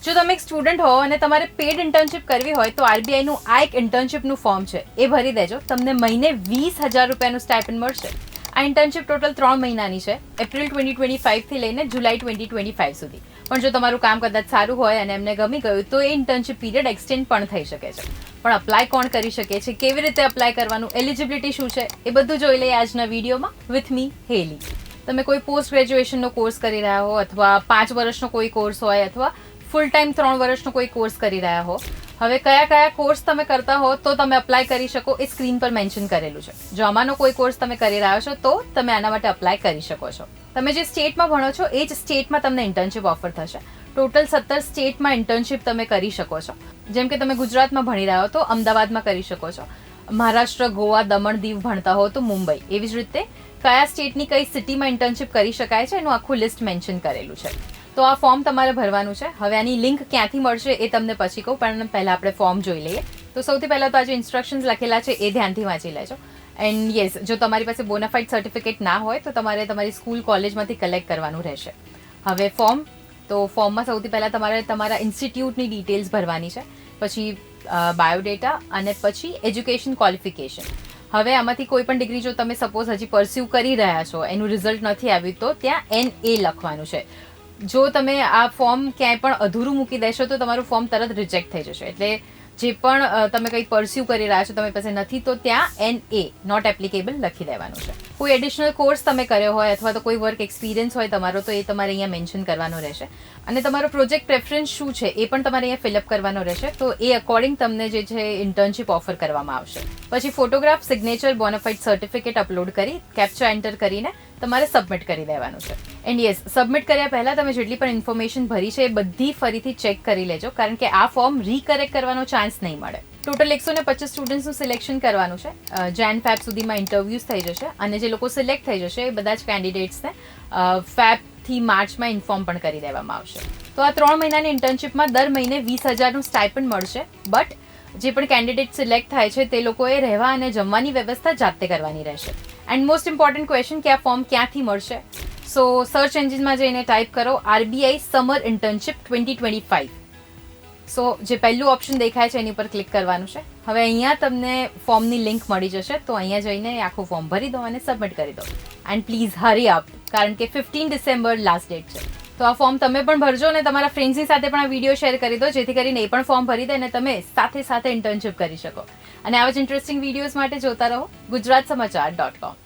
જો તમે એક સ્ટુડન્ટ હો અને તમારે પેડ ઇન્ટર્નશિપ કરવી હોય તો આરબીઆઈનું આ એક ઇન્ટર્નશિપનું ફોર્મ છે, એ ભરી દેજો. તમને મહિને 20,000 રૂપિયાનું સ્ટાઇપન્ડ મળશે. આ ઇન્ટર્નશિપ ટોટલ 3 મહિનાની છે, એપ્રિલ 2025 લઈને જુલાઈ 2025 સુધી. પણ જો તમારું કામ કદાચ સારું હોય અને એમને ગમી ગયું તો એ ઇન્ટર્નશિપ પીરિયડ એક્સટેન્ડ પણ થઈ શકે છે. પણ અપ્લાય કોણ કરી શકે છે, કેવી રીતે અપ્લાય કરવાનું, એલિજિબિલિટી શું છે, એ બધું જોઈ લઈએ આજના વિડીયોમાં વિથ મી હેલી. તમે કોઈ પોસ્ટ ગ્રેજ્યુએશનનો કોર્સ કરી રહ્યા હો, અથવા 5 વર્ષનો કોઈ કોર્સ હોય, અથવા ફૂલ ટાઈમ 3 વર્ષનો કોઈ કોર્સ કરી રહ્યા હો. હવે કયા કયા કોર્સ તમે કરતા હો તો તમે અપ્લાય કરી શકો એ સ્ક્રીન પર મેન્શન કરેલું છે. જો આમાંનો કોઈ કોર્સ તમે કરી રહ્યા છો તો તમે આના માટે અપ્લાય કરી શકો છો. તમે જે સ્ટેટમાં ભણો છો એ જ સ્ટેટમાં તમને ઇન્ટર્નશિપ ઓફર થશે. ટોટલ 17 સ્ટેટમાં ઇન્ટર્નશિપ તમે કરી શકો છો. જેમ કે તમે ગુજરાતમાં ભણી રહ્યા હો તો અમદાવાદમાં કરી શકો છો. મહારાષ્ટ્ર, ગોવા, દમણ, દીવ ભણતા હો તો મુંબઈ. એવી જ રીતે કયા સ્ટેટની કઈ સિટીમાં ઇન્ટર્નશિપ કરી શકાય છે એનું આખું લિસ્ટ મેન્શન કરેલું છે. તો આ ફોર્મ તમારે ભરવાનું છે. હવે આની લિંક ક્યાંથી મળશે એ તમને પછી કહું, પણ પહેલાં આપણે ફોર્મ જોઈ લઈએ. તો સૌથી પહેલાં તો આ જે ઇન્સ્ટ્રક્શન્સ લખેલા છે એ ધ્યાનથી વાંચી લેજો. એન્ડ યસ, જો તમારી પાસે બોનાફાઇડ સર્ટિફિકેટ ના હોય તો તમારે તમારી સ્કૂલ કોલેજમાંથી કલેક્ટ કરવાનું રહેશે. હવે ફોર્મ, તો ફોર્મમાં સૌથી પહેલાં તમારે તમારા ઇન્સ્ટિટ્યૂટની ડિટેલ્સ ભરવાની છે, પછી બાયોડેટા અને પછી એજ્યુકેશન ક્વોલિફિકેશન. હવે આમાંથી કોઈ પણ ડિગ્રી જો તમે સપોઝ હજી પરસ્યુ કરી રહ્યા છો, એનું રિઝલ્ટ નથી આવ્યું તો ત્યાં NA લખવાનું છે. જો તમે આ ફોર્મ ક્યાંય પણ અધૂરું મૂકી દેશો તો તમારું ફોર્મ તરત રિજેક્ટ થઈ જશે. એટલે જે પણ તમે કંઈ પરસ્યુ કરી રહ્યા છો, તમારી પાસે નથી તો ત્યાં NA નોટ એપ્લિકેબલ લખી દેવાનું છે. કોઈ એડિશનલ કોર્સ તમે કર્યો હોય અથવા તો કોઈ વર્ક એક્સપિરિયન્સ હોય તમારો તો એ તમારે અહીંયા મેન્શન કરવાનો રહેશે. અને તમારો પ્રોજેક્ટ પ્રેફરન્સ શું છે એ પણ તમારે અહીંયા ફિલઅપ કરવાનો રહેશે. તો એ અકોર્ડિંગ તમને જે છે ઇન્ટર્નશિપ ઓફર કરવામાં આવશે. પછી photograph, signature, bona fide certificate upload કરી કેપ્ચા એન્ટર કરીને તમારે સબમિટ કરી દેવાનું છે. એન્ડ યસ, સબમિટ કર્યા પહેલાં તમે જેટલી પણ ઇન્ફોર્મેશન ભરી છે એ બધી ફરીથી ચેક કરી લેજો, કારણ કે આ ફોર્મ રીકરેક્ટ કરવાનો ચાન્સ નહીં મળે. ટોટલ 125 સ્ટુડન્ટ્સનું સિલેક્શન કરવાનું છે. Jan-Feb સુધીમાં ઇન્ટરવ્યૂઝ થઈ જશે અને જે લોકો સિલેક્ટ થઈ જશે એ બધા જ કેન્ડિડેટ્સને Febથી માર્ચમાં ઇન્ફોર્મ પણ કરી દેવામાં આવશે. તો આ 3 મહિનાની ઇન્ટર્નશિપમાં દર મહિને 20,000નું સ્ટાઇપન્ડ મળશે. બટ જે પણ કેન્ડિડેટ સિલેક્ટ થાય છે તે લોકોએ રહેવા અને જમવાની વ્યવસ્થા જાતે કરવાની રહેશે. એન્ડ મોસ્ટ ઇમ્પોર્ટન્ટ ક્વેશ્ચન કે આ ફોર્મ ક્યાંથી મળશે? સો સર્ચ એન્જિનમાં જઈને ટાઈપ કરો RBI સમર ઇન્ટર્નશિપ 2025. સો જે પહેલું ઓપ્શન દેખાય છે એની પર ક્લિક કરવાનું છે. હવે અહીંયા તમને ફોર્મની લિંક મળી જશે, તો અહીંયા જઈને આખું ફોર્મ ભરી દો અને સબમિટ કરી દો. એન્ડ પ્લીઝ હરી અપ, કારણ કે 15 ડિસેમ્બર લાસ્ટ ડેટ છે. તો આ ફોર્મ તમે પણ ભરજો અને તમારા ફ્રેન્ડ્સની સાથે પણ આ વિડીયો શેર કરી દો, જેથી કરીને એ પણ ફોર્મ ભરી દે અને તમે સાથે ઇન્ટર્નશિપ કરી શકો. અને આવા જ ઇન્ટરેસ્ટિંગ વિડીયોઝ માટે જોતા રહો ગુજરાતસમાચાર.com.